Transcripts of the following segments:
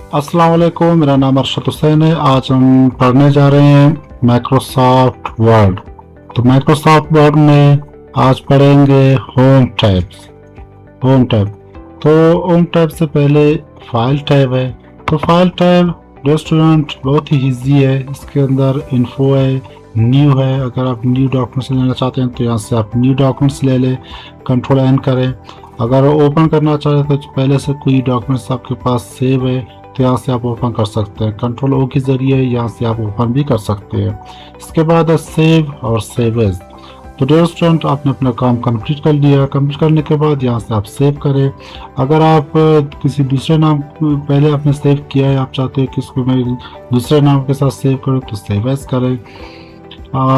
अस्सलाम वालेकुम, मेरा नाम अरशद हुसैन है। आज हम पढ़ने जा रहे हैं माइक्रोसॉफ्ट वर्ड। तो माइक्रोसॉफ्ट वर्ड में आज पढ़ेंगे होम टैब्स। होम टैब, तो होम टैब से पहले फाइल टैब है। तो फाइल टैब रेस्टोरेंट बहुत ही ईजी है। इसके अंदर इन्फो है, न्यू है। अगर आप न्यू डॉक्यूमेंट्स लेना चाहते हैं तो यहाँ से आप न्यू डॉक्यूमेंट्स ले लें, कंट्रोल एन करें। अगर ओपन करना चाहते हैं तो पहले से कोई डॉक्यूमेंट्स आपके पास सेव है तो यहाँ से आप ओपन कर सकते हैं। कंट्रोल ओ के ज़रिए यहाँ से आप ओपन भी कर सकते हैं। इसके बाद है सेव और सेव एज। तो डियर स्टूडेंट, आपने अपना काम कंप्लीट कर लिया। कंप्लीट करने के बाद यहाँ से आप सेव करें। अगर आप किसी दूसरे नाम पहले आपने सेव किया है, आप चाहते हैं कि इसको मैं दूसरे नाम के साथ सेव करूँ, तो सेव एज करें।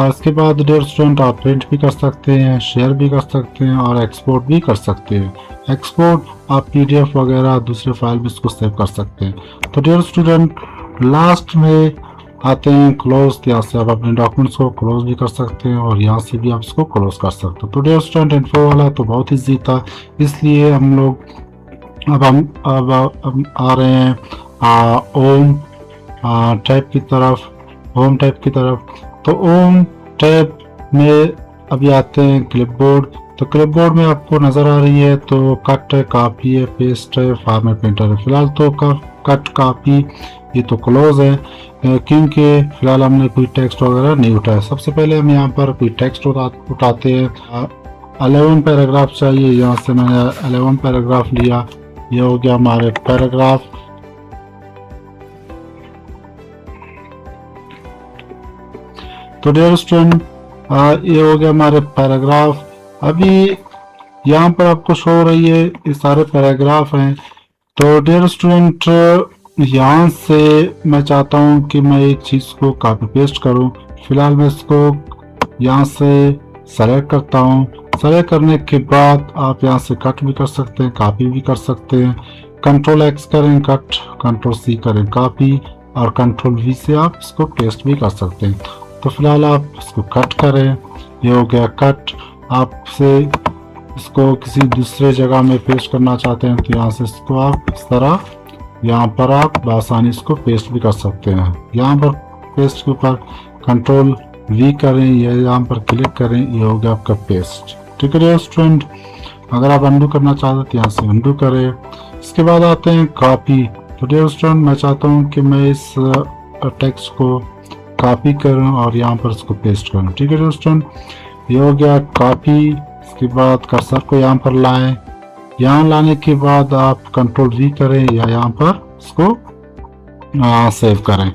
इसके बाद डियर स्टूडेंट, आप प्रिंट भी कर सकते हैं, शेयर भी कर सकते हैं और एक्सपोर्ट भी कर सकते हैं। एक्सपोर्ट आप पीडीएफ वगैरह दूसरे फाइल में इसको सेव कर सकते हैं। तो डियर स्टूडेंट, लास्ट में आते हैं क्लोज। यहाँ से आप अपने डॉक्यूमेंट्स को क्लोज भी कर सकते हैं और यहाँ से भी आप इसको क्लोज कर सकते हैं। तो डियर स्टूडेंट, इन्फो वाला तो बहुत ईजी था, इसलिए हम लोग अब आ रहे हैं होम टैब की तरफ। होम टैब की तरफ, तो होम टैब में अभी आते हैं क्लिपबोर्ड। तो क्लिपबोर्ड में आपको नज़र आ रही है तो कट है, कॉपी है, पेस्ट है, फॉर्मेट प्रिंटर है। फिलहाल तो कट कॉपी ये तो क्लोज है, क्योंकि फिलहाल हमने कोई टेक्स्ट वगैरह नहीं उठाया। सबसे पहले हम यहाँ पर कोई टेक्स्ट उठाते हैं। 11 पैराग्राफ चाहिए, यहाँ से मैंने 11 पैराग्राफ लिया। ये हो गया हमारे पैराग्राफ। तो डियर स्टूडेंट, ये हो गया हमारे पैराग्राफ। अभी यहाँ पर आपको शो हो रही है ये सारे पैराग्राफ हैं। तो डियर स्टूडेंट, यहाँ से मैं चाहता हूँ कि मैं एक चीज़ को कॉपी पेस्ट करूँ। फिलहाल मैं इसको यहाँ से सेलेक्ट करता हूँ। सेलेक्ट करने के बाद आप यहाँ से कट भी कर सकते हैं, कॉपी भी कर सकते हैं। कंट्रोल एक्स करें कट, कंट्रोल सी करें कॉपी और कंट्रोल वी से आप इसको पेस्ट भी कर सकते हैं। तो फिलहाल आप इसको कट करें, ये हो गया कट। आपसे इसको किसी दूसरे जगह में पेस्ट करना चाहते हैं तो यहाँ से इसको आप इस तरह यहाँ पर आप आसानी इसको पेस्ट भी कर सकते हैं। यहाँ पर पेस्ट के ऊपर कंट्रोल वी करें या यहाँ पर क्लिक करें, ये हो गया आपका पेस्ट। ठीक है स्टूडेंट, अगर आप अंडू करना चाहते हैं तो यहाँ से अंडू करें। इसके बाद आते हैं कॉपी। तो डियर स्टूडेंट, मैं चाहता हूँ कि मैं इस टेक्स्ट को कॉपी करूँ और यहाँ पर इसको पेस्ट करूँ। ठीक है स्टूडेंट, ये हो गया कॉपी। इसके बाद कर्सर को यहाँ पर लाएं। यहाँ लाने के बाद आप कंट्रोल वी करें या यहाँ पर इसको सेव करें।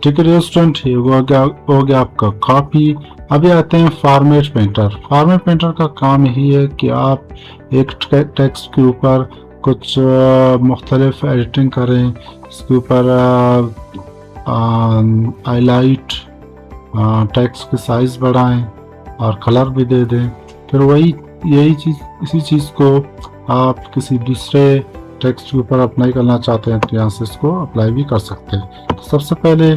ठीक है स्टूडेंट, ये हो गया आपका कॉपी। अभी आते हैं फॉर्मेट पेंटर। फॉर्मेट पेंटर का काम यही है कि आप एक टेक्स्ट के ऊपर कुछ मुख्तलिफ एडिटिंग करें। इसके ऊपर हाईलाइट, टेक्स्ट की साइज बढ़ाएं और कलर भी दे दें। फिर यही चीज़, इसी चीज़ को आप किसी दूसरे टेक्स्ट के ऊपर अप्लाई करना चाहते हैं तो यहाँ से इसको अप्लाई भी कर सकते हैं। तो सबसे पहले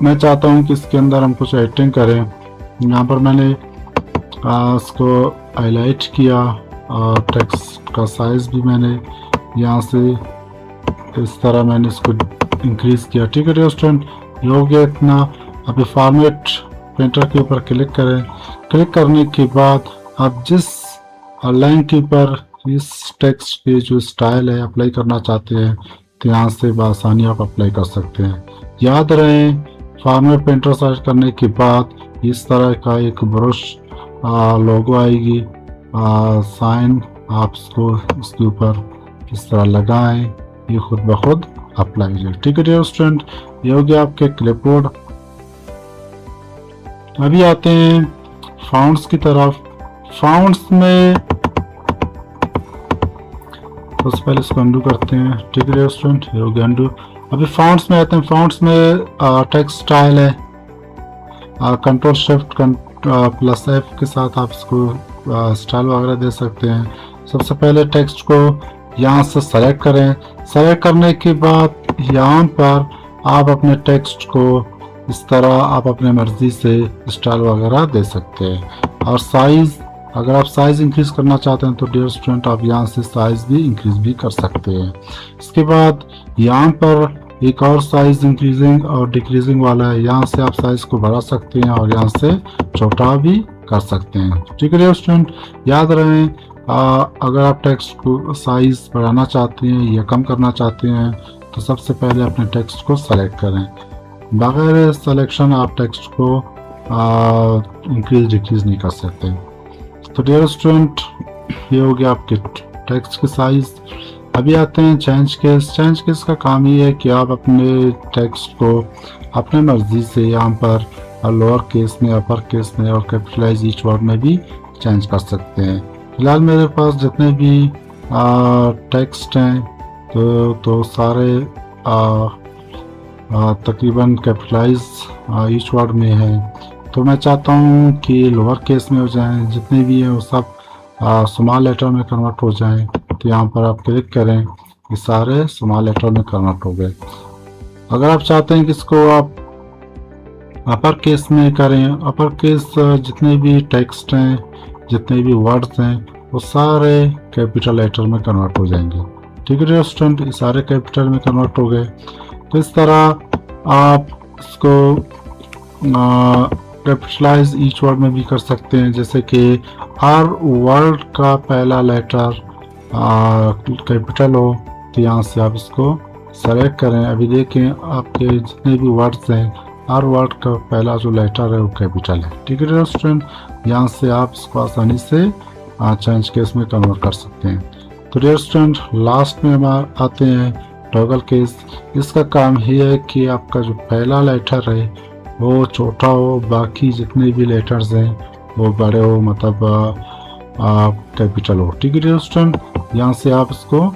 मैं चाहता हूँ कि इसके अंदर हम कुछ एडिटिंग करें। यहाँ पर मैंने इसको हाईलाइट किया और टेक्स्ट का साइज भी मैंने यहाँ से इस तरह मैंने इसको इंक्रीज किया। ठीक है स्टूडेंट, ये हो गया इतना। अभी फॉर्मेट पेंटर के ऊपर क्लिक करें। क्लिक करने के बाद आप जिस लाइन के ऊपर इस टेक्स्ट के जो स्टाइल है अप्लाई करना चाहते हैं तो यहाँ से बआसानी आप अप्लाई कर सकते हैं। याद रहे, फॉर्मेट पेंटर सर्च करने के बाद इस तरह का एक ब्रश लोगो आएगी, साइन। आप इसको इसके ऊपर इस तरह लगाएं, ये खुद ब खुद अप्लाई हो जाए। ठीक है डियर स्टूडेंट, ये हो गया आपके क्लिपबोर्ड। अभी आते हैं फाउंट्स की तरफ। फाउंट्स में सबसे पहले इसको अंडू करते हैं। ठीक है डियर स्टूडेंट, ये हो गया अंडू। अभी फाउंट्स में आते हैं। फाउंट्स में टेक्स्ट स्टाइल है, कंट्रोल शिफ्ट प्लस एफ के साथ आप इसको स्टाइल वगैरह दे सकते हैं। सबसे पहले टेक्स्ट को यहाँ से सेलेक्ट करें। सेलेक्ट करने के बाद यहाँ पर आप अपने टेक्स्ट को इस तरह आप अपने मर्जी से स्टाइल वगैरह दे सकते हैं। और साइज अगर आप साइज़ इंक्रीज़ करना चाहते हैं तो डियर स्टूडेंट आप यहाँ से साइज़ भी इंक्रीज़ भी कर सकते हैं। इसके बाद यहाँ पर एक और साइज़ इंक्रीजिंग और डिक्रीजिंग वाला है, यहाँ से आप साइज़ को बढ़ा सकते हैं और यहाँ से छोटा भी कर सकते हैं। ठीक है डियर स्टूडेंट, याद रहे अगर आप टेक्स्ट को साइज़ बढ़ाना चाहते हैं या कम करना चाहते हैं तो सबसे पहले अपने टेक्स्ट को सेलेक्ट करें। बगैर सिलेक्शन आप टेक्स्ट को इंक्रीज डिक्रीज नहीं कर सकते। तो डियर स्टूडेंट ये हो गया आपके टेक्स्ट की साइज़। अभी आते हैं चेंज केस। चेंज केस का काम ये है कि आप अपने टेक्स्ट को अपने मर्ज़ी से यहाँ पर लोअर केस में, अपर केस में और कैपिटलाइज ईच वर्ड में भी चेंज कर सकते हैं। फिलहाल मेरे पास जितने भी टेक्स्ट हैं तो सारे तकरीबन कैपिटलाइज ईच वर्ड में है। तो मैं चाहता हूँ कि लोअर केस में हो जाएं, जितने भी हैं वो सब स्मॉल लेटर में कन्वर्ट हो जाएं। तो यहाँ पर आप क्लिक करें, ये सारे स्मॉल लेटर में कन्वर्ट हो गए। अगर आप चाहते हैं कि इसको आप अपर केस में करें, अपर केस जितने भी टेक्स्ट हैं, जितने भी वर्ड्स हैं वो सारे कैपिटल लेटर में कन्वर्ट हो जाएंगे। ठीक है डियर स्टूडेंट, ये सारे कैपिटल में कन्वर्ट हो गए। तो इस तरह आप इसको कैपिटलाइज ईच वर्ड में भी कर सकते हैं। जैसे कि हर वर्ड का पहला लेटर कैपिटल हो तो यहाँ से आप इसको सेलेक्ट करें। अभी देखें आपके जितने भी वर्ड्स हैं हर वर्ड का पहला जो लेटर है वो कैपिटल है। ठीक है डियर स्टूडेंट, यहाँ से आप इसको आसानी से चेंज केस में कन्वर्ट कर सकते हैं। तो डियर स्टूडेंट लास्ट में हम आते हैं टॉगल केस। इसका काम ही है कि आपका जो पहला लेटर है वो छोटा हो, बाकी जितने भी लेटर्स हैं वो बड़े हो, मतलब कैपिटल हो। ठीक है डियर स्टूडेंट, यहाँ से आप इसको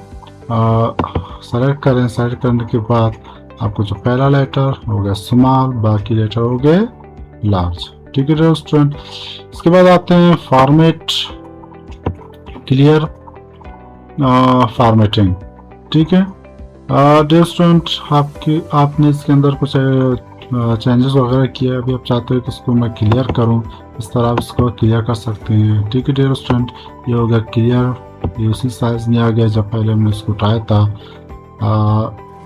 सेलेक्ट करें। सेलेक्ट करने के बाद आपको जो पहला लेटर हो गया स्मॉल, बाकी लेटर हो गए लार्ज। ठीक है डियर स्टूडेंट, इसके बाद आते हैं फॉर्मेट क्लियर फॉर्मेटिंग। ठीक है डियर स्टूडेंट, आपने इसके अंदर कुछ चेंजेस वगैरह किया, अभी आप चाहते हो कि इसको मैं क्लियर करूं, इस तरह आप इसको क्लियर कर सकते हैं। ठीक है डियर स्टूडेंट, ये हो गया क्लियर, ये उसी साइज में आ गया जब पहले हमने इसको उठाया था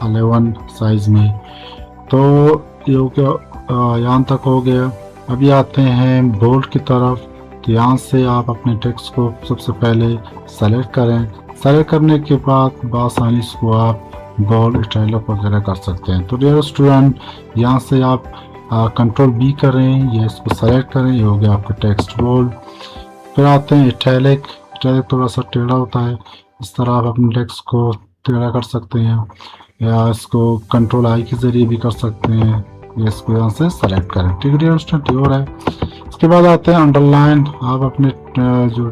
11 साइज में। तो ये हो गया, यहाँ तक हो गया। अभी आते हैं बोल्ड की तरफ। तो यहाँ से आप अपने टेक्स्ट को सबसे पहले सेलेक्ट करें। सेलेक्ट करने के बाद बआसानी इसको आप बोल्ड स्टाइलअप वगैरह कर सकते हैं। तो डियर स्टूडेंट यहाँ से आप कंट्रोल बी करें, ये इसको सेलेक्ट करें, ये हो गया आपका टेक्स्ट बोल्ड। फिर आते हैं इटैलिक। इटैलिक थोड़ा सा टेढ़ा होता है, इस तरह आप अपने टेक्स्ट को टेढ़ा कर सकते हैं या इसको कंट्रोल आई के ज़रिए भी कर सकते हैं। ये इसको यहाँ से सेलेक्ट करें। ठीक है डियर स्टूडेंट, ये हो रहा है। इसके बाद आते हैं अंडरलाइन। आप अपने जो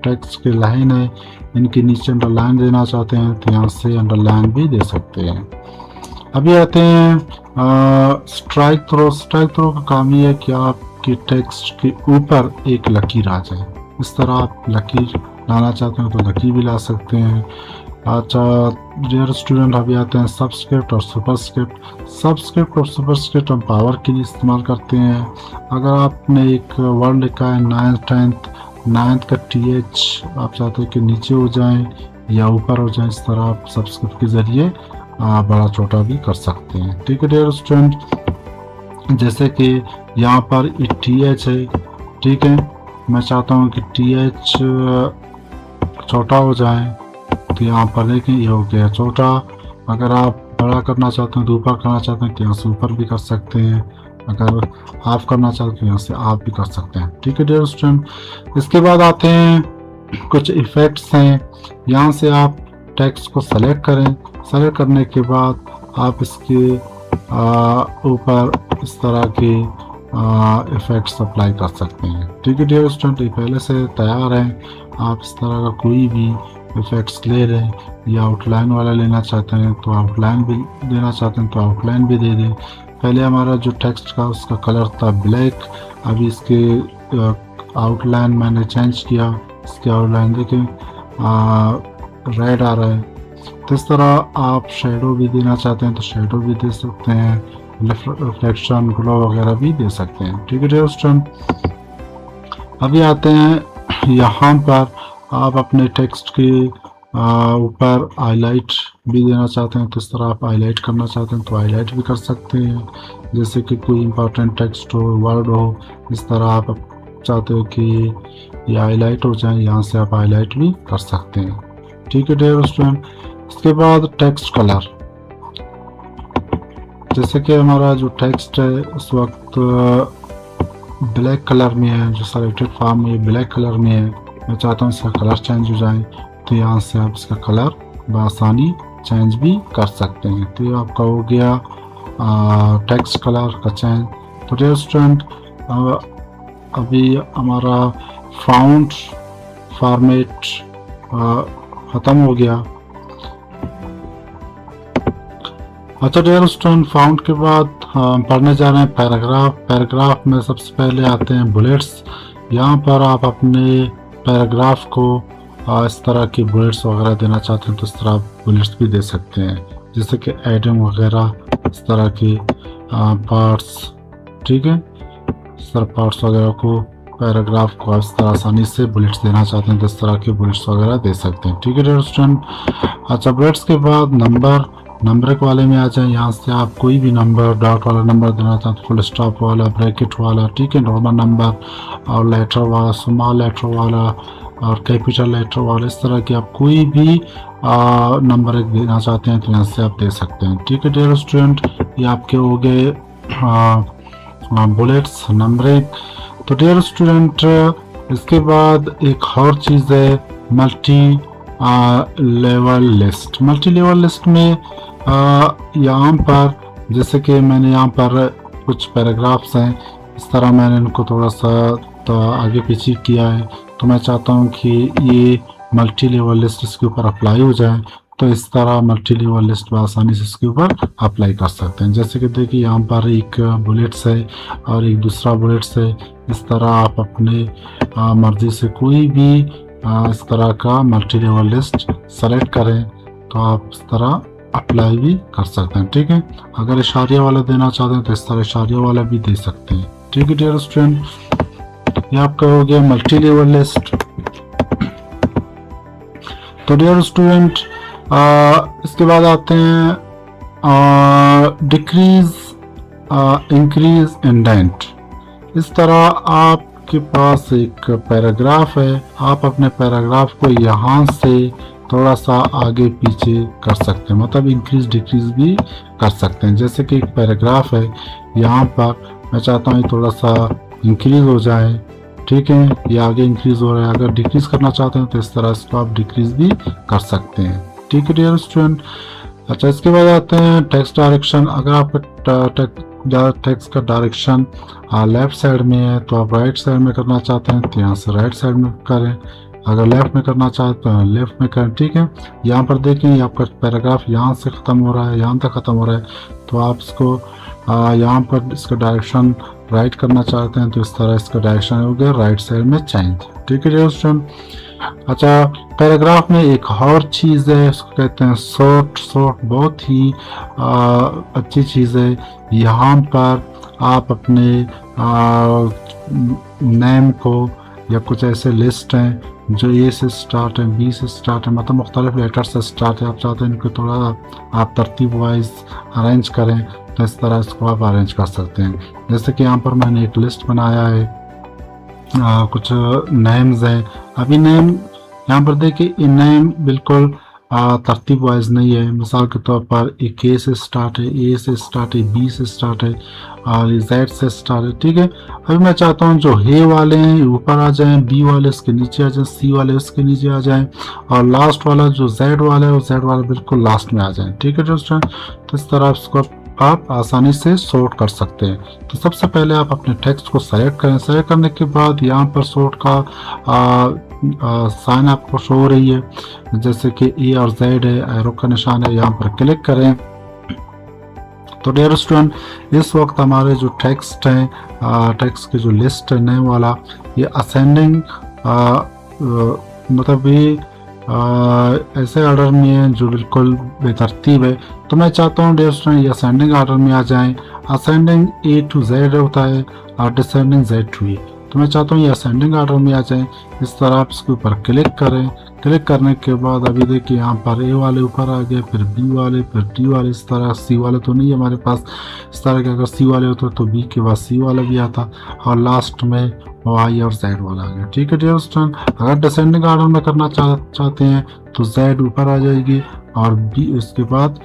टेक्स्ट की लाइन है इनके नीचे अंडरलाइन देना चाहते हैं तो यहाँ से अंडरलाइन भी दे सकते हैं। अभी आते हैं स्ट्राइक थ्रो। स्ट्राइक थ्रो का काम ये है कि आपके टेक्स्ट के ऊपर एक लकीर आ जाए। इस तरह आप लकीर लाना चाहते हैं तो लकीर भी ला सकते हैं। अच्छा डियर स्टूडेंट, अभी आते हैं सबस्क्रिप्ट और सुपरस्क्रिप्ट। सबस्क्रिप्ट और सुपरस्क्रिप्ट हम पावर के लिए इस्तेमाल करते हैं। अगर आपने एक वर्ड लिखा है 9th का TH आप चाहते हैं कि नीचे हो जाए या ऊपर हो जाए, इस तरह आप सबस्क्रिप्ट के ज़रिए बड़ा छोटा भी कर सकते हैं। ठीक है डियर स्टूडेंट, जैसे कि यहाँ पर TH है। ठीक है, मैं चाहता हूँ कि TH छोटा हो जाए तो यहाँ पर देखें ये हो गया छोटा। अगर आप बड़ा करना चाहते हैं तो ऊपर करना चाहते हैं तो यहाँ से ऊपर भी कर सकते हैं। अगर ऑफ करना चाहते हैं तो यहाँ से ऑफ भी कर सकते हैं। ठीक है डियर स्टूडेंट, इसके बाद आते हैं कुछ इफ़ेक्ट्स हैं। यहाँ से आप टेक्स्ट को सेलेक्ट करें। सेलेक्ट करने के बाद आप इसके ऊपर इस तरह के इफ़ेक्ट्स अप्लाई कर सकते हैं। ठीक है डियर स्टूडेंट, ये पहले से तैयार है। आप इस तरह का कोई भी इफ़ेक्ट्स ले लें या आउटलाइन वाला लेना चाहते हैं तो आउटलाइन भी देना चाहते हैं तो आउटलाइन भी दे दें। पहले हमारा जो टेक्स्ट का उसका कलर था ब्लैक, अभी इसके आउटलाइन मैंने चेंज किया। इसके आउटलाइन देखें रेड आ रहा है। तो इस तरह आप शेडो भी देना चाहते हैं तो शेडो भी दे सकते हैं, रिफ्लेक्शन ग्लो वगैरह भी दे सकते हैं। ठीक है डियर स्टूडेंट, अभी आते हैं यहाँ पर आप अपने टेक्स्ट के ऊपर हाईलाइट भी देना चाहते हैं, तो इस तरह आप हाईलाइट करना चाहते हैं तो हाईलाइट भी कर सकते हैं। जैसे कि कोई इंपॉर्टेंट टेक्स्ट हो, वर्ड हो, इस तरह आप चाहते हो कि ये हाईलाइट हो जाए, यहाँ से आप हाईलाइट भी कर सकते हैं। ठीक है डियर स्टूडेंट। इसके बाद टेक्स्ट कलर, जैसे कि हमारा जो टेक्स्ट है उस वक्त ब्लैक कलर में है, जो सेलेक्टेड फॉर्म में ब्लैक कलर में है, मैं चाहता हूँ इसका कलर चेंज हो जाए, तो यहाँ से आप इसका कलर बआसानी चेंज भी कर सकते हैं। तो ये आपका हो गया टेक्स्ट कलर का चेंज। तो डियर स्टूडेंट, अभी हमारा फाउंट फॉर्मेट ख़त्म हो गया। अच्छा डियर स्टूडेंट, फाउंड के बाद हम पढ़ने जा रहे हैं पैराग्राफ। पैराग्राफ में सबसे पहले आते हैं बुलेट्स। यहाँ पर आप अपने पैराग्राफ को इस तरह की बुलेट्स वगैरह देना चाहते हैं तो इस तरह आप बुलेट्स भी दे सकते हैं, जैसे कि एडिंग वगैरह, इस तरह की पार्ट्स। ठीक है, इस तरह पार्ट्स वगैरह को पैराग्राफ को इस तरह आसानी से बुलेट्स देना चाहते हैं तो इस तरह के बुलेट्स वगैरह दे सकते हैं। ठीक है डियर स्टूडेंट। अच्छा, बुलेट्स के बाद नंबर वाले में आ जाए। यहाँ से आप कोई भी नंबर, डॉट वाला नंबर देना चाहते हैं, फुल स्टॉप वाला, ब्रैकेट वाला, ठीक है, नॉर्मल नंबर और लेटर वाला, स्मॉल लेटर वाला और कैपिटल लेटर वाला, इस तरह की आप कोई भी नंबर एक देना चाहते हैं तो यहाँ से आप दे सकते हैं। ठीक है डियर स्टूडेंट, ये आपके हो गए बुलेट्स नंबरिंग। तो डियर स्टूडेंट, इसके बाद एक और चीज़ है multi level list. Multi level list में यहाँ पर जैसे कि मैंने यहाँ पर कुछ पैराग्राफ्स हैं, इस तरह मैंने इनको थोड़ा सा आगे पीछे किया है, तो मैं चाहता हूँ कि ये मल्टी लेवल लिस्ट इसके ऊपर अप्लाई हो जाए, तो इस तरह मल्टी लेवल लिस्ट आसानी से इसके ऊपर अप्लाई कर सकते हैं। जैसे कि देखिए यहाँ पर एक बुलेट्स है और एक दूसरा बुलेट्स है, इस तरह आप अपने मर्जी से कोई भी इस तरह का मल्टी लेवल लिस्ट सेलेक्ट करें तो आप इस तरह अप्लाई भी कर सकते हैं। ठीक है, अगर इशारिया वाला देना चाहते हैं तो इस तरह इशारिया वाला भी दे सकते हैं। ठीक है डियर स्टूडेंट, ये आपका हो गया मल्टी लेवल लिस्ट। तो डियर स्टूडेंट, इसके बाद आते हैं डिक्रीज, इंक्रीज, इंडेंट। इस तरह आपके पास एक पैराग्राफ है, आप अपने पैराग्राफ को यहाँ से थोड़ा सा आगे पीछे कर सकते हैं, मतलब इंक्रीज डिक्रीज भी कर सकते हैं। जैसे कि एक पैराग्राफ है, यहाँ पर मैं चाहता हूँ थोड़ा सा इंक्रीज हो जाए, ठीक है, ये आगे इंक्रीज हो रहा है। अगर डिक्रीज करना चाहते हैं तो इस तरह इसको आप डिक्रीज भी कर सकते हैं। ठीक है डियर स्टूडेंट। अच्छा, इसके बाद आते हैं टेक्स्ट डायरेक्शन। अगर आपका टेक्स्ट का डायरेक्शन लेफ्ट साइड में है तो आप राइट साइड में करना चाहते हैं तो यहाँ से राइट साइड में करें, अगर लेफ्ट में करना चाहते हैं तो लेफ्ट में करें। ठीक है, यहाँ पर देखें आपका पैराग्राफ यहाँ से ख़त्म हो रहा है, यहाँ तक ख़त्म हो रहा है, तो आप इसको यहाँ पर इसका डायरेक्शन राइट करना चाहते हैं तो इस तरह इसका डायरेक्शन हो गया राइट साइड में चेंज। ठीक है डियर स्टूडेंट। अच्छा, पैराग्राफ में एक और चीज़ है, उसको कहते हैं शॉर्ट। शॉर्ट बहुत ही अच्छी चीज़ है। यहाँ पर आप अपने नेम को या कुछ ऐसे लिस्ट हैं जो ए से स्टार्ट है, बी से स्टार्ट है, मतलब मुख्तलिफ लेटर से स्टार्ट है, आप चाहते हैं इनको थोड़ा आप तरतीब वाइज अरेंज करें तो इस तरह इसको आप अरेंज कर सकते हैं। जैसे कि यहाँ पर मैंने एक लिस्ट बनाया है, कुछ नेम्स हैं। अभी नेम यहाँ पर देखिए, ये नेम बिल्कुल तरतीब वाइज नहीं है। मिसाल के तौर पर एक ए से स्टार्ट है, ए से स्टार्ट है, बी से स्टार्ट है और जेड से स्टार्ट है। ठीक है, अभी मैं चाहता हूँ जो हे वाले हैं ऊपर आ जाएं, बी वाले उसके नीचे आ जाएं, सी वाले उसके नीचे आ जाएं और लास्ट वाला जो जेड वाला है वो जेड वाला बिल्कुल लास्ट में आ जाए। ठीक है दोस्तों, तो इस तरह इसको आप आसानी से सॉर्ट कर सकते हैं। तो सबसे पहले आप अपने टेक्स्ट को सेलेक्ट करें। सेलेक्ट करने के बाद यहाँ पर सॉर्ट का साइन आपको शो हो रही है, जैसे कि ए और जेड है, एरो का निशान है, यहाँ पर क्लिक करें। तो डियर स्टूडेंट, इस वक्त हमारे जो टेक्स्ट हैं, टेक्स्ट की जो लिस्ट है नए वाला, ये असेंडिंग मतलब ये ऐसे ऑर्डर में है जो बिल्कुल बेतरतीब है। तो मैं चाहता हूँ डियर स्टूडेंट ये असेंडिंग ऑर्डर में आ जाएं। असेंडिंग ए टू जेड होता है और डिसेंडिंग जेड टू ए। तो तो मैं चाहता हूँ ये असेंडिंग ऑर्डर में आ जाए। इस तरह आप इसके ऊपर क्लिक करें। क्लिक करने के बाद अभी देखिए यहाँ पर ए वाले ऊपर आ गए, फिर बी वाले, फिर डी वाले, इस तरह सी वाले तो नहीं है हमारे पास। इस तरह के अगर सी वाले होते तो बी के बाद सी वाला भी आता, और लास्ट में वाई और जेड वाला आ गया। ठीक है डियर स्टूडेंट, अगर डिसेंडिंग ऑर्डर में करना चाहते हैं तो जेड ऊपर आ जाएगी और बी उसके बाद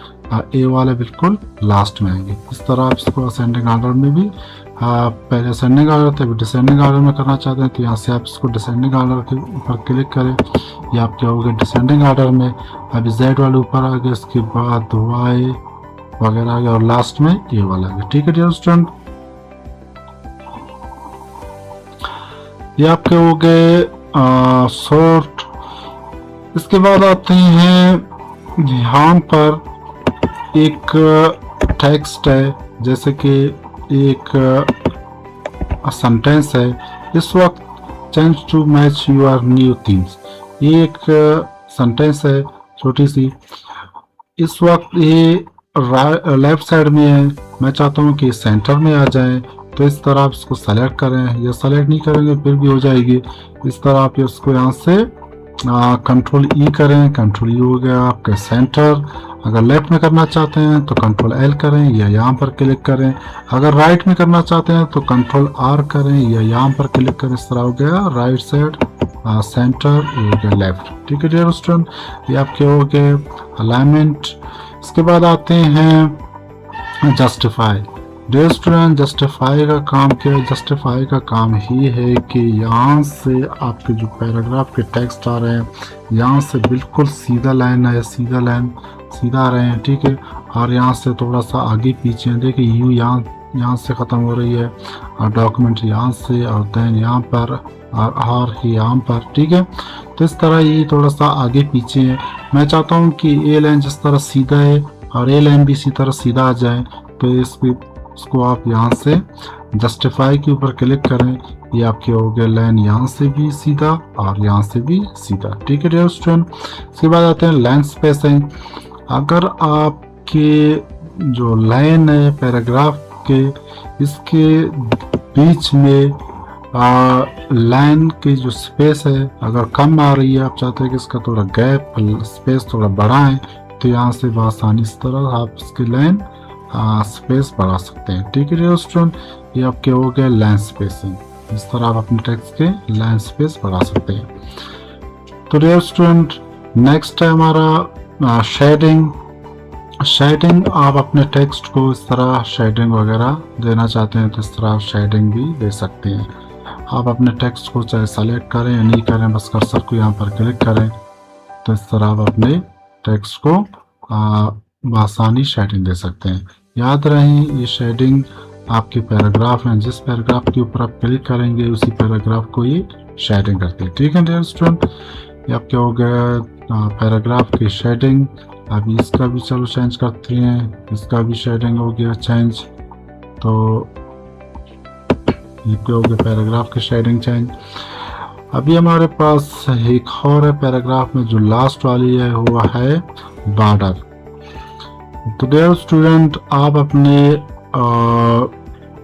ए वाले बिल्कुल लास्ट में आएंगे। इस तरह आप इसको असेंडिंग ऑर्डर में भी पहले असेंडिंग ऑर्डर थे, डिसेंडिंग ऑर्डर में करना चाहते हैं तो यहाँ से आप इसको डिसेंडिंग ऑर्डर के ऊपर क्लिक करें। या आप क्या होगा डिसेंडिंग ऑर्डर में अभी जेड वाले ऊपर आ गए, इसके बाद वाई वगैरह आ गया और लास्ट में ए वाला आ गया। ठीक है डियर स्टूडेंट, ये आपके हो गए सॉर्ट। इसके बाद आते हैं यहाँ पर एक टेक्स्ट है, जैसे कि एक सेंटेंस है, इस वक्त change to match your new things. ये एक सेंटेंस है छोटी सी, इस वक्त ये लेफ्ट साइड में है, मैं चाहता हूँ कि सेंटर में आ जाए। तो इस तरह आप इसको सेलेक्ट करें, या सेलेक्ट नहीं करेंगे फिर भी हो जाएगी। इस तरह आप इसको यहाँ से कंट्रोल ई करें, कंट्रोल ई हो गया आपका सेंटर। अगर लेफ्ट में करना चाहते हैं तो कंट्रोल एल करें या यहाँ पर क्लिक करें। अगर राइट में करना चाहते हैं तो कंट्रोल आर करें या यहाँ पर क्लिक करें। इस तरह हो गया राइट साइड सेंटर, ये हो गया लेफ्ट। ठीक है डियर स्टूडेंट, ये आपके हो गए अलाइनमेंट। इसके बाद आते हैं जस्टिफाई। डियर स्टूडेंट, जस्टिफाई का काम क्या है? जस्टिफाई का काम ही है कि यहाँ से आपके जो पैराग्राफ के टेक्स्ट आ रहे हैं, यहाँ से बिल्कुल सीधा लाइन है, सीधा आ रहे हैं। ठीक है, और यहाँ से थोड़ा सा आगे पीछे देखिए, यू यहाँ से ख़त्म हो रही है और डॉक्यूमेंट यहाँ से, और देन यहाँ पर और यहाँ पर। ठीक है, तो इस तरह ये थोड़ा सा आगे पीछे है। मैं चाहता हूँ कि ए लाइन जिस तरह सीधा है और ए लाइन भी इसी तरह सीधा आ जाए, तो इसको आप यहाँ से जस्टिफाई के ऊपर क्लिक करें। ये आपके हो गया लाइन यहाँ से भी सीधा और यहाँ से भी सीधा। ठीक है डियर स्टूडेंट, इसके बाद आते हैं लाइन स्पेसिंग। अगर आपके जो लाइन है पैराग्राफ के, इसके बीच में लाइन की जो स्पेस है अगर कम आ रही है, आप चाहते हैं कि इसका थोड़ा गैप स्पेस थोड़ा बढ़ाएं, तो यहाँ से आसानी इस तरह आप इसकी लाइन स्पेस बढ़ा सकते हैं। ठीक है डियर स्टूडेंट, ये आपके हो गए लाइन स्पेसिंग। इस तरह आप अपने टेक्स्ट के लाइन स्पेस बढ़ा सकते हैं। तो डियर स्टूडेंट, नेक्स्ट है हमारा शेडिंग। आप अपने टेक्स्ट को इस तरह शेडिंग वगैरह देना चाहते हैं तो इस तरह आप शेडिंग भी दे सकते हैं। आप अपने टेक्स्ट को चाहे सेलेक्ट करें या नहीं करें, बस कर्सर को यहाँ पर क्लिक करें, तो इस तरह आप अपने टेक्स्ट को आसानी शेडिंग दे सकते हैं। याद रहे ये शेडिंग आपके पैराग्राफ हैं, जिस पैराग्राफ के ऊपर आप क्लिक करेंगे उसी पैराग्राफ को ये शेडिंग करते हैं। ठीक है डियर स्टूडेंट, ये आपके हो गया पैराग्राफ की शेडिंग। अभी इसका भी चलो चेंज करते हैं, इसका भी शेडिंग हो गया चेंज। तो ये हो गया पैराग्राफ की शेडिंग चेंज। अभी हमारे पास एक और है पैराग्राफ में, जो लास्ट वाली है वो है बॉर्डर। तो डियर स्टूडेंट, आप अपने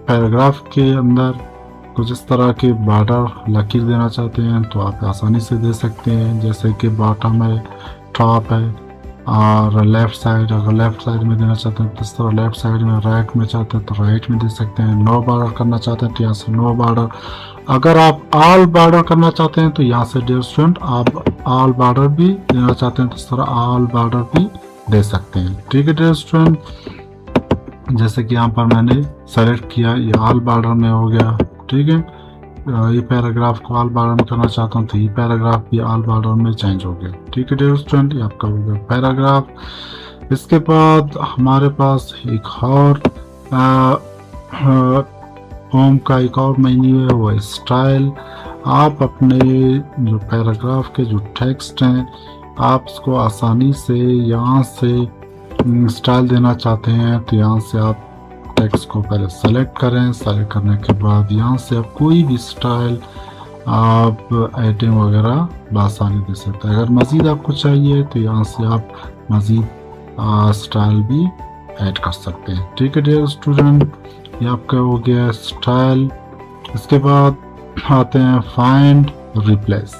पैराग्राफ के अंदर कुछ इस तरह के बॉर्डर लकीर देना चाहते हैं तो आप आसानी से दे सकते हैं। जैसे कि बॉटम है, टॉप है और लेफ्ट साइड। अगर लेफ्ट साइड में देना चाहते हैं तो इस तरह लेफ्ट साइड में, राइट में चाहते हैं तो राइट में दे सकते हैं। नो बॉर्डर करना चाहते हैं तो यहाँ से नो बॉर्डर। अगर आप ऑल बॉर्डर करना चाहते हैं तो यहाँ से डियर स्टूडेंट आप ऑल बॉर्डर भी देना चाहते हैं तो इस तरह ऑल बॉर्डर भी दे सकते हैं। ठीक है डियर स्टूडेंट, जैसे कि यहाँ पर मैंने सेलेक्ट किया, ये ऑल बॉर्डर में हो गया। ठीक है, ये पैराग्राफ को ऑल बॉर्डर में करना चाहता हूँ तो ये पैराग्राफ भी ऑल बॉर्डर में चेंज हो गया। ठीक है डियर स्टूडेंट, ये आपका हो गया पैराग्राफ। इसके बाद हमारे पास एक और होम का एक और मेन्यू है, वो है स्टाइल। आप अपने जो पैराग्राफ के जो टेक्स्ट हैं आप इसको आसानी से यहाँ से स्टाइल देना चाहते हैं तो यहाँ से आप टेक्स्ट को पहले सेलेक्ट करें। सेलेक्ट करने के बाद यहाँ से आप कोई भी स्टाइल आप एडिटिंग वगैरह बआसानी दे सकते हैं। अगर मज़ीद आपको चाहिए तो यहाँ से आप मज़ीद स्टाइल भी ऐड कर सकते हैं। ठीक है डियर स्टूडेंट, ये आपका हो गया स्टाइल। इसके बाद आते हैं फाइंड रिप्लेस।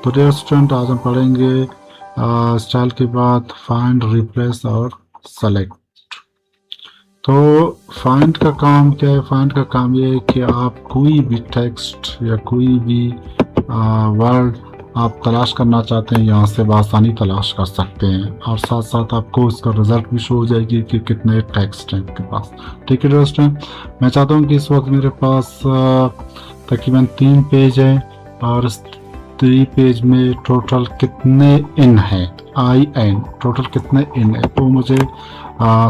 तो डियर स्टूडेंट आज हम पढ़ेंगे स्टाइल के बाद फाइंड रिप्लेस और सेलेक्ट। तो फाइंड का काम क्या है? फाइंड का काम ये है कि आप कोई भी टेक्स्ट या कोई भी वर्ड आप तलाश करना चाहते हैं, यहाँ से आसानी तलाश कर सकते हैं और साथ साथ आपको इसका रिजल्ट भी शो हो जाएगी कि कितने टेक्स्ट हैं आपके पास। ठीक है दोस्तों, मैं चाहता हूँ कि इस वक्त मेरे पास तकरीबन 3 पेज है और इस 3 पेज में टोटल कितने इन है, IN टोटल कितने इन है तो मुझे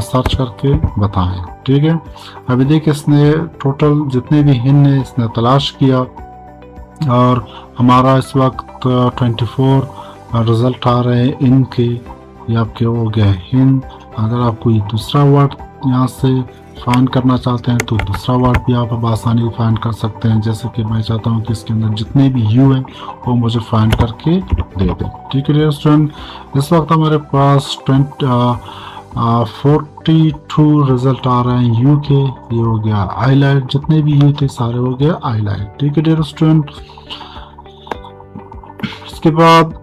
सर्च करके बताएं। ठीक है, अभी देखिए इसने टोटल जितने भी हिन है इसने तलाश किया और हमारा इस वक्त 24 रिजल्ट आ रहे हैं इन के। ये आपके हो गया हिन। अगर आप कोई दूसरा वर्ड यहाँ से फाइंड करना चाहते हैं तो दूसरा वर्ड भी आप अब आसानी फाइंड कर सकते हैं। जैसे कि मैं चाहता हूँ कि इसके अंदर जितने भी यू हैं वो मुझे फाइंड करके दे दें। ठीक है स्टूडेंट, इस वक्त हमारे पास 42 रिजल्ट आ रहे हैं यू के। ये हो गया हाईलाइट, जितने भी यू थे सारे हो गए हाईलाइट। ठीक है डियर स्टूडेंट, इसके बाद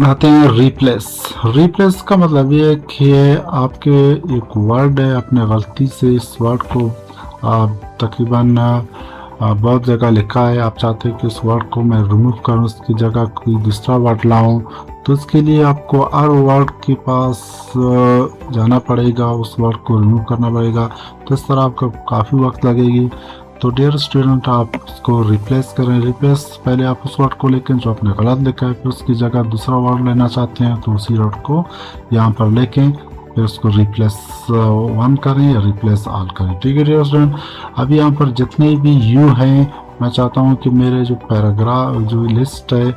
आते हैं रिप्लेस। रिप्लेस का मतलब ये है कि आपके एक वर्ड है, आपने गलती से इस वर्ड को तकरीबन बहुत जगह लिखा है, आप चाहते हैं कि उस वर्ड को मैं रिमूव करूं, उसकी जगह कोई दूसरा वर्ड लाऊं, तो इसके लिए आपको हर वर्ड के पास जाना पड़ेगा, उस वर्ड को रिमूव करना पड़ेगा। तो इस तरह आपको काफ़ी वक्त लगेगी। तो डियर स्टूडेंट आप इसको रिप्लेस करें। रिप्लेस पहले आप उस वर्ड को लेकर जो आपने गलत लिखा है, फिर उसकी जगह दूसरा वर्ड लेना चाहते हैं तो उसी वर्ड को यहाँ पर लेकें, फिर उसको रिप्लेस 1 करें या रिप्लेस ऑल करें। ठीक है डियर स्टूडेंट, अभी यहाँ पर जितने भी यू हैं मैं चाहता हूँ कि मेरे जो पैराग्राफ जो लिस्ट है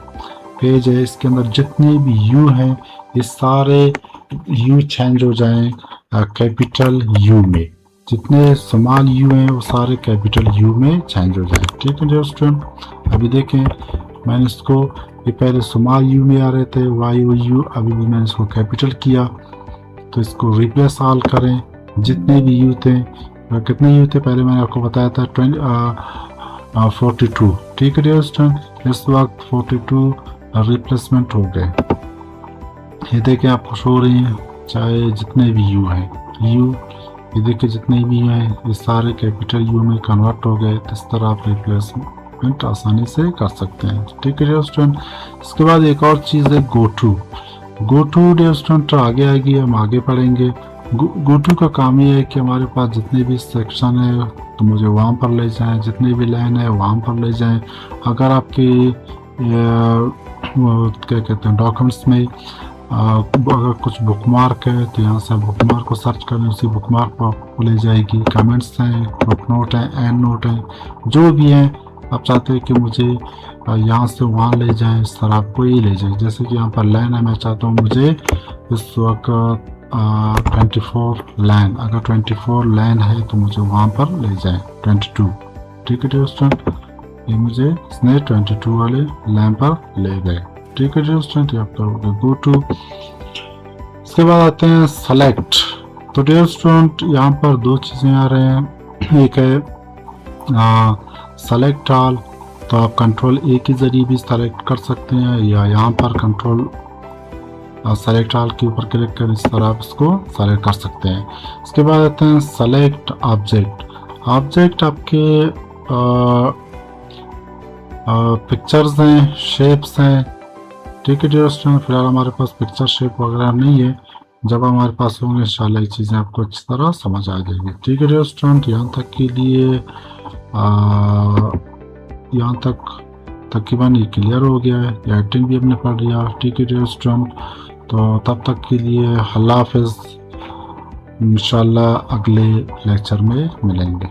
पेज है इसके अंदर जितने भी यू हैं ये सारे यू चेंज हो जाएं कैपिटल यू में। जितने स्मॉल यू हैं वो सारे कैपिटल यू में चेंज हो जाए। ठीक है डियर स्टूडेंट, अभी देखें मैंने इसको, ये पहले स्मॉल यू में आ रहे थे YOU, अभी भी मैंने इसको कैपिटल किया। तो इसको रिप्लेस ऑल करें। जितने भी यू थे, कितने यू थे पहले मैंने आपको बताया था 42। ठीक है डियर स्टूडेंट, इस वक्त 42 रिप्लेसमेंट हो गए। ये देखें आपको शो हो रही हैं, चाहे जितने भी यू हैं यू, ये देखिए जितने भी हैं ये सारे कैपिटल यू में कन्वर्ट हो गए। इस तरह आप रिप्लेसमेंट आसानी से कर सकते हैं। ठीक है डियर स्टूडेंट, इसके बाद एक और चीज़ है गो टू डियर स्टूडेंट आगे आएगी, हम आगे पढ़ेंगे। गो टू का काम ये है कि हमारे पास जितने भी सेक्शन है तो मुझे वहाँ पर ले जाएं, जितने भी लाइन है वहाँ पर ले जाएं। अगर आपके क्या कहते हैं डॉक्यूमेंट्स में अगर कुछ बुकमार्क है तो यहाँ से बुकमार्क को सर्च करें, उसी बुकमार्क पर आपको ले जाएगी। कमेंट्स हैं, बुक नोट हैं, एंड नोट हैं, जो भी हैं आप चाहते हैं कि मुझे यहाँ से वहाँ ले जाएं, इस तरह आपको ये ले जाए। जैसे कि यहाँ पर लाइन है, मैं चाहता हूँ मुझे इस वक्त 24 लाइन, अगर 24 लाइन है तो मुझे वहाँ पर ले जाए 22। ठीक है दोस्तों, ये मुझे इसने 22 वाले लाइन पर ले गए। ठीक है दोस्तों, ये आपका गो टू। इसके बाद आते हैं सेलेक्ट। तो डियर स्टूडेंट यहाँ पर 2 चीज़ें आ रहे हैं, एक है सेलेक्ट ऑल, तो आप कंट्रोल A के ज़रिए भी सेलेक्ट कर सकते हैं या यहाँ पर कंट्रोल सेलेक्ट ऑल के ऊपर क्लिक कर इस तरह आप इसको सेलेक्ट कर सकते हैं। इसके बाद आते हैं सेलेक्ट ऑब्जेक्ट। ऑब्जेक्ट आपके पिक्चर्स हैं, शेप्स हैं। ठीक है डियर स्टूडेंट, फिलहाल हमारे पास पिक्चर शेप वगैरह नहीं है, जब हमारे पास होंगे इंशाल्लाह ये चीज़ें आपको अच्छी तरह समझ आ जाएगी। ठीक है डियर स्टूडेंट, यहाँ तक के लिए यहाँ तक तकरीबन ये क्लियर हो गया है, राइटिंग भी हमने पढ़ लिया। ठीक है डियर स्टूडेंट, तो तब तक के लिए अल्लाह हाफ़िज़, इंशाल्लाह अगले लेक्चर में मिलेंगे।